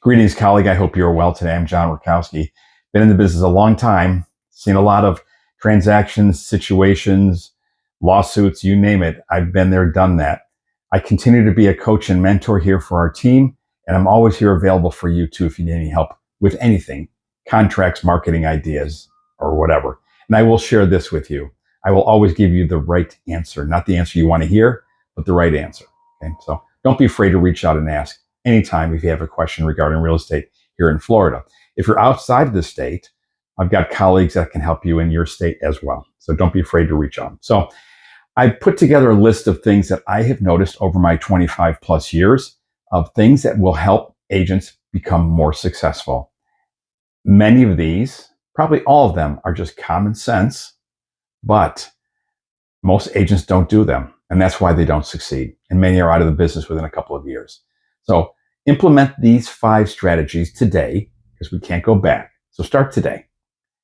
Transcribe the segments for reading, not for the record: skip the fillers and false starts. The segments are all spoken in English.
Greetings, colleague. I hope you're well today. I'm John Rakowski. Been in the business a long time, seen a lot of transactions, situations, lawsuits, you name it. I've been there, done that. I continue to be a coach and mentor here for our team, and I'm always here available for you too if you need any help with anything, contracts, marketing ideas, or whatever. And I will share this with you. I will always give you the right answer, not the answer you want to hear, but the right answer. Okay, so don't be afraid to reach out and ask anytime if you have a question regarding real estate here in Florida. If you're outside of the state, I've got colleagues that can help you in your state as well. So don't be afraid to reach out. So I put together a list of things that I have noticed over my 25 plus years of things that will help agents become more successful. Many of these, probably all of them, are just common sense, but most agents don't do them. And that's why they don't succeed. And many are out of the business within a couple of years. So implement these 5 strategies today because we can't go back. So start today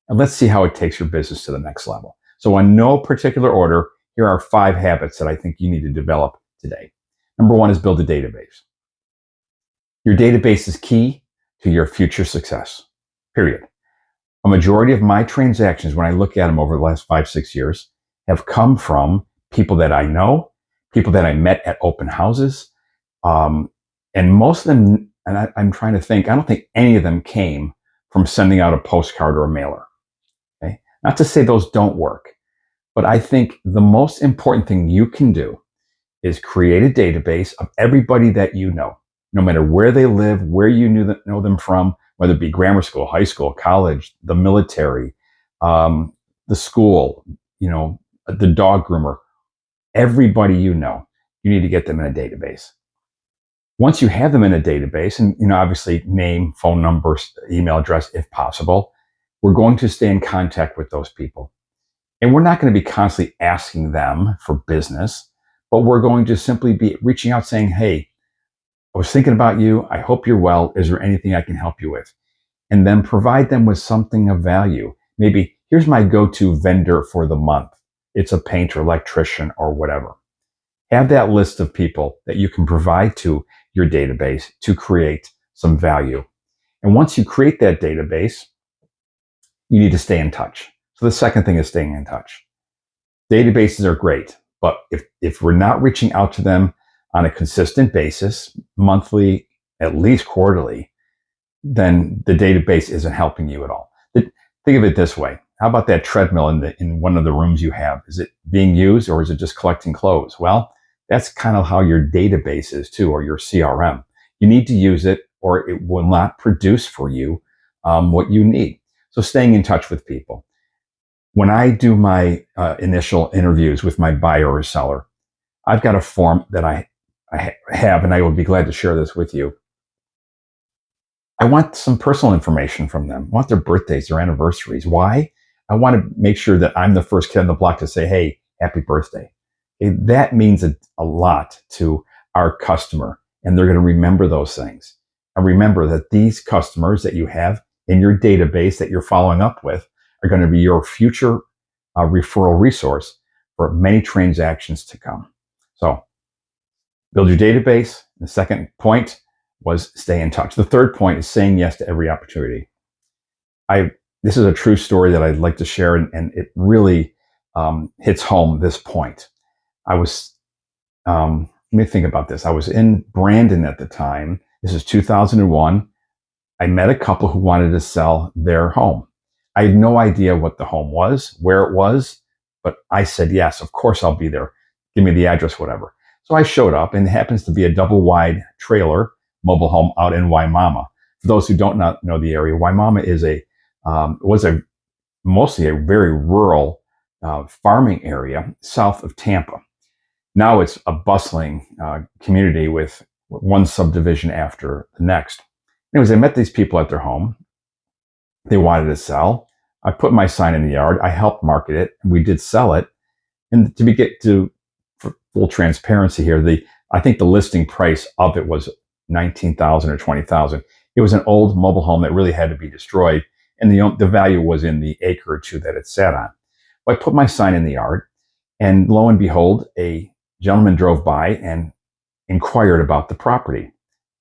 and let's see how it takes your business to the next level. So in no particular order, here are 5 habits that I think you need to develop today. Number 1 is build a database. Your database is key to your future success, period. A majority of my transactions, when I look at them over the last 5-6 years, have come from people that I know, people that I met at open houses, and most of them, and I'm trying to think, I don't think any of them came from sending out a postcard or a mailer. Okay? Not to say those don't work, but I think the most important thing you can do is create a database of everybody that you know, no matter where they live, where you know them from, whether it be grammar school, high school, college, the military, the school, the dog groomer, everybody you know, you need to get them in a database. Once you have them in a database, and obviously name, phone number, email address if possible, we're going to stay in contact with those people. And we're not going to be constantly asking them for business, but we're going to simply be reaching out saying, hey, I was thinking about you. I hope you're well. Is there anything I can help you with? And then provide them with something of value. Maybe here's my go-to vendor for the month. It's a painter, electrician, or whatever. Have that list of people that you can provide to your database to create some value. And once you create that database, you need to stay in touch. So the second thing is staying in touch. Databases are great, but if we're not reaching out to them on a consistent basis, monthly, at least quarterly, then the database isn't helping you at all. Think of it this way. How about that treadmill in one of the rooms you have? Is it being used or is it just collecting clothes? Well, that's kind of how your database is too, or your CRM. You need to use it or it will not produce for you what you need. So staying in touch with people. When I do my initial interviews with my buyer or seller, I've got a form that I have, and I would be glad to share this with you. I want some personal information from them. I want their birthdays, their anniversaries. Why? I want to make sure that I'm the first kid on the block to say, hey, happy birthday. Okay, that means a lot to our customer, and they're going to remember those things. And remember that these customers that you have in your database that you're following up with are going to be your future referral resource for many transactions to come. So build your database. The second point was stay in touch. The third point is saying yes to every opportunity. This is a true story that I'd like to share, and it really hits home this point. Let me think about this. I was in Brandon at the time. This is 2001. I met a couple who wanted to sell their home. I had no idea what the home was, where it was, but I said, yes, of course I'll be there. Give me the address, whatever. So I showed up, and it happens to be a double wide trailer mobile home out in Waimama. For those who don't know the area, Waimama is was mostly a very rural farming area south of Tampa. Now it's a bustling community with one subdivision after the next. Anyways, I met these people at their home. They wanted to sell. I put my sign in the yard. I helped market it, and we did sell it. And for full transparency here, I think the listing price of it was $19,000 or $20,000. It was an old mobile home that really had to be destroyed, and the value was in the acre or two that it sat on. Well, I put my sign in the yard, and lo and behold, a gentleman drove by and inquired about the property.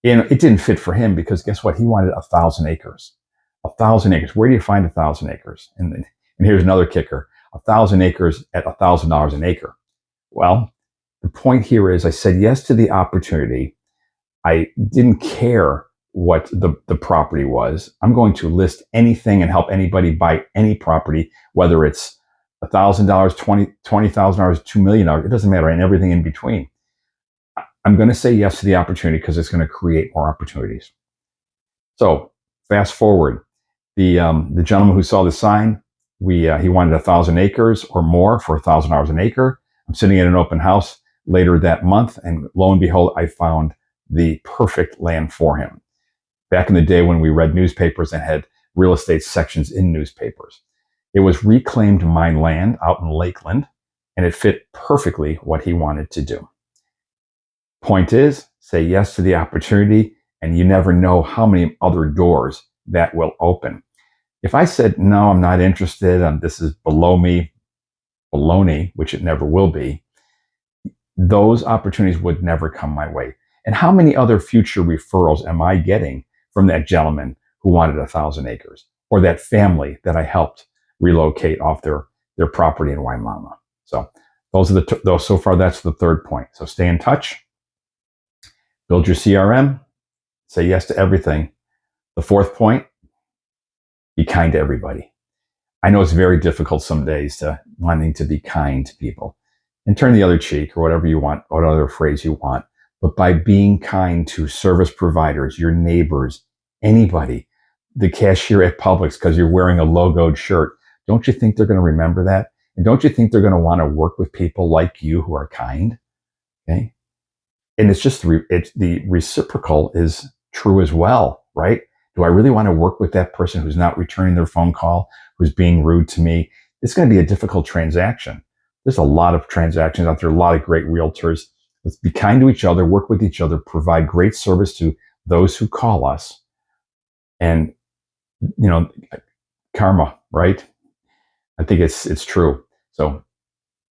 And it didn't fit for him because guess what? He wanted 1,000 acres. 1,000 acres. Where do you find 1,000 acres? And here's another kicker: 1,000 acres at $1,000 an acre. Well, the point here is I said yes to the opportunity. I didn't care what the property was. I'm going to list anything and help anybody buy any property, whether it's $1,000, $20,000, $2 million. It doesn't matter, and everything in between. I'm going to say yes to the opportunity because it's going to create more opportunities. So fast forward, the gentleman who saw the sign, he wanted 1,000 acres or more for $1,000 an acre. I'm sitting at an open house later that month, and lo and behold, I found the perfect land for him. Back in the day when we read newspapers and had real estate sections in newspapers, it was reclaimed mine land out in Lakeland, and it fit perfectly what he wanted to do. Point is, say yes to the opportunity, and you never know how many other doors that will open. If I said, no, I'm not interested, this is below me, baloney, which it never will be, those opportunities would never come my way. And how many other future referrals am I getting from that gentleman who wanted 1,000 acres, or that family that I helped relocate off their property in Waimama? So those so far, that's the third point. So stay in touch, build your CRM, say yes to everything. The fourth point, be kind to everybody. I know it's very difficult some days to wanting to be kind to people and turn the other cheek or whatever you want, what other phrase you want. But by being kind to service providers, your neighbors, anybody, the cashier at Publix because you're wearing a logoed shirt, don't you think they're going to remember that? And don't you think they're going to want to work with people like you who are kind? Okay. And it's just the reciprocal is true as well, right? Do I really want to work with that person who's not returning their phone call, who's being rude to me? It's going to be a difficult transaction. There's a lot of transactions out there, a lot of great realtors. Let's be kind to each other, work with each other, provide great service to those who call us. And, karma, right? I think it's true. So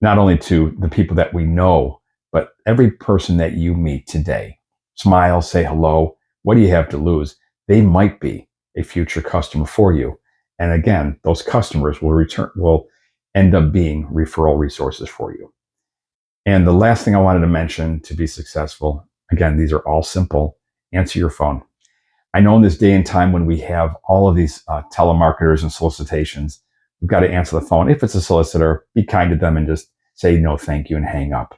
not only to the people that we know, but every person that you meet today, smile, say hello. What do you have to lose? They might be a future customer for you. And again, those customers will end up being referral resources for you. And the last thing I wanted to mention to be successful, again, these are all simple. Answer your phone. I know in this day and time when we have all of these telemarketers and solicitations, we've got to answer the phone. If it's a solicitor, be kind to them and just say no, thank you, and hang up.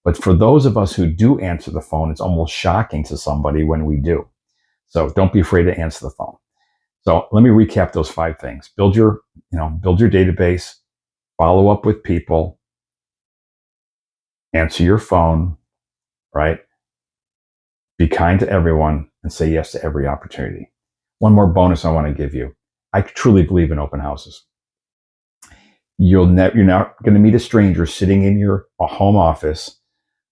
But for those of us who do answer the phone, it's almost shocking to somebody when we do. So don't be afraid to answer the phone. So let me recap those 5 things. Build your database, follow up with people, answer your phone, right? Be kind to everyone and say yes to every opportunity. One more bonus I want to give you. I truly believe in open houses. You're not going to meet a stranger sitting in your home office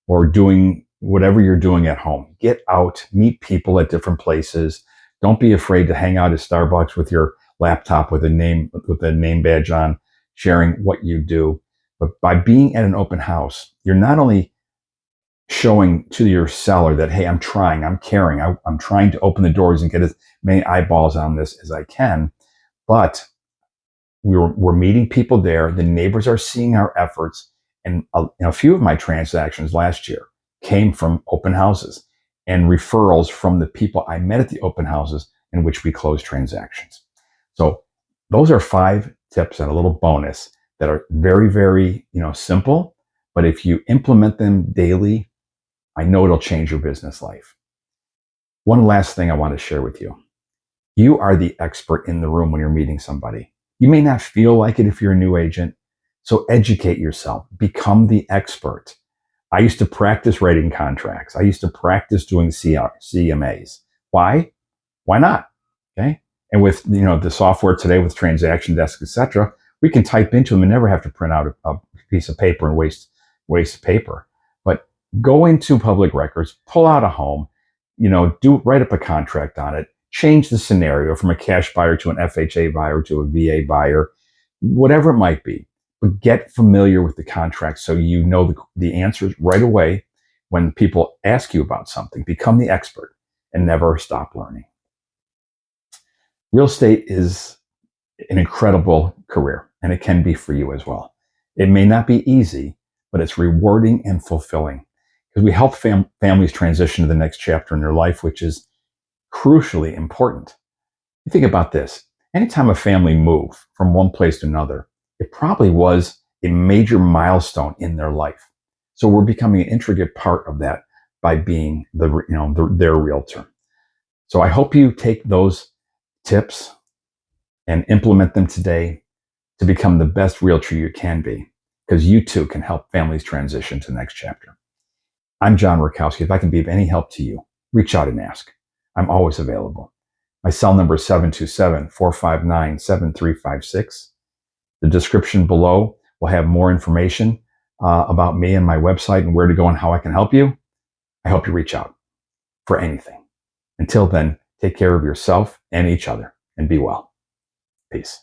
or doing whatever you're doing at home. Get out, meet people at different places. Don't be afraid to hang out at Starbucks with your laptop with a name badge on, sharing what you do. But by being at an open house, you're not only showing to your seller that, hey, I'm trying, I'm caring, I'm trying to open the doors and get as many eyeballs on this as I can, but we're meeting people there. The neighbors are seeing our efforts. And a few of my transactions last year came from open houses and referrals from the people I met at the open houses in which we closed transactions. So those are 5 tips and a little bonus that are very, very, simple. But if you implement them daily, I know it'll change your business life. One last thing I want to share with you. You are the expert in the room when you're meeting somebody. You may not feel like it if you're a new agent. So educate yourself. Become the expert. I used to practice writing contracts. I used to practice doing CMAs. Why? Why not? Okay. And with the software today with Transaction Desk, etc., we can type into them and never have to print out a piece of paper and waste paper. But go into public records, pull out a home, write up a contract on it, change the scenario from a cash buyer to an FHA buyer to a VA buyer, whatever it might be. But get familiar with the contract so you know the answers right away when people ask you about something. Become the expert. and never stop learning. Real estate is an incredible career, and it can be for you as well. It may not be easy, but it's rewarding and fulfilling because we help families transition to the next chapter in their life, which is crucially important. You think about this. Anytime a family moves from one place to another, it probably was a major milestone in their life. So we're becoming an intricate part of that by being their realtor. So I hope you take those tips and implement them today to become the best realtor you can be, because you too can help families transition to the next chapter. I'm John Rakowski. If I can be of any help to you, reach out and ask. I'm always available. My cell number is 727-459-7356. The description below will have more information about me and my website and where to go and how I can help you. I hope you reach out for anything. Until then, take care of yourself and each other and be well. Peace.